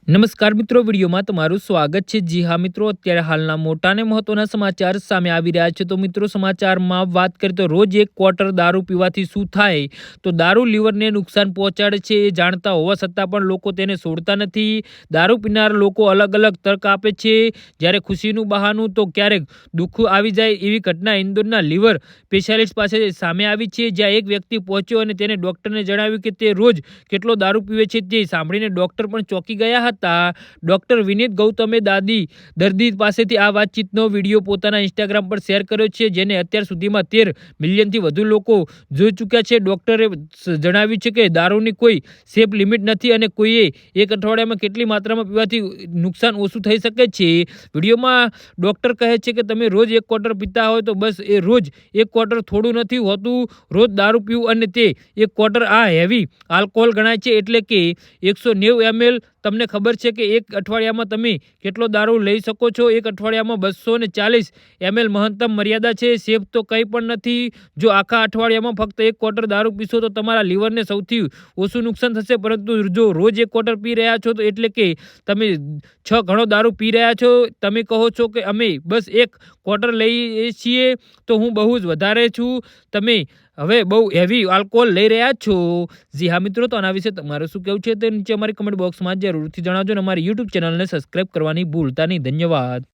નમસ્કાર મિત્રો, વિડીયોમાં તમારું સ્વાગત છે। જી હા મિત્રો, અત્યારે હાલના મોટા અને મહત્વના સમાચાર સામે આવી રહ્યા છે। તો મિત્રો, સમાચારમાં વાત કરીએ તો રોજ એક ક્વાર્ટર દારૂ પીવાથી શું થાય, તો દારૂ લીવરને નુકસાન પહોંચાડે છે એ જાણતા હોવા છતાં પણ લોકો તેને છોડતા નથી। દારૂ પીનાર લોકો અલગ અલગ તર્ક આપે છે, જ્યારે ખુશીનું બહાનું તો ક્યારેક દુઃખ આવી જાય એવી ઘટના ઇન્દોરના લીવર સ્પેશિયાલિસ્ટ પાસે સામે આવી છે, જ્યાં એક વ્યક્તિ પહોંચ્યો અને તેને ડોક્ટરને જણાવ્યું કે તે રોજ કેટલો દારૂ પીવે છે। તે સાંભળીને ડોક્ટર પણ ચોંકી ગયા હતા। ડોક્ટર વિનીત ગૌતમે દર્દી પાસેથી આ વાતચીતનો વિડીયો પોતાના ઇન્સ્ટાગ્રામ પર શેર કર્યો છે, જેને અત્યાર સુધીમાં 13 મિલિયનથી વધુ લોકો જોઈ ચૂક્યા છે। ડોક્ટરે જણાવ્યું છે કે દારૂની કોઈ સેફ લિમિટ નથી અને કોઈએ એક અઠવાડિયામાં કેટલી માત્રામાં પીવાથી નુકસાન ઓછું થઈ શકે છે। વિડીયોમાં ડોક્ટર કહે છે કે તમે રોજ એક ક્વાર્ટર પીતા હોય તો બસ એ રોજ એક ક્વાર્ટર થોડું નથી હોતું, રોજ દારૂ પીવું અને તે એક ક્વાર્ટર આ હેવી આલ્કોહોલ ગણાય છે, એટલે કે 190 ml। તમને ખબર છે કે એક અઠવાડિયામાં તમે કેટલો દારૂ લઈ શકો છો? એક અઠવાડિયામાં 240 ml મહત્તમ મર્યાદા છે। સેફ તો કંઈ પણ નથી। જો આખા અઠવાડિયામાં ફક્ત એક ક્વાર્ટર દારૂ પીશો તો તમારા લીવરને સૌથી ઓછું નુકસાન થશે, પરંતુ જો રોજ એક ક્વાર્ટર પી રહ્યા છો તો એટલે કે તમે 6 ઘણો દારૂ પી રહ્યા છો। તમે કહો છો કે અમે બસ એક ક્વાર્ટર લઈએ છીએ તો હું બહુ જ વધારે છું, તમે હવે બહુ હેવી આલ્કોહોલ લઈ રહ્યા છો। જી હા મિત્રો, તો આના વિશે તમારું શું કહેવું છે તે નીચે અમારી કમેન્ટ બોક્સમાં જરૂરથી જણાવજો અને અમારી યુટ્યુબ ચેનલને સબસ્ક્રાઇબ કરવાની ભૂલતા નહીં। ધન્યવાદ।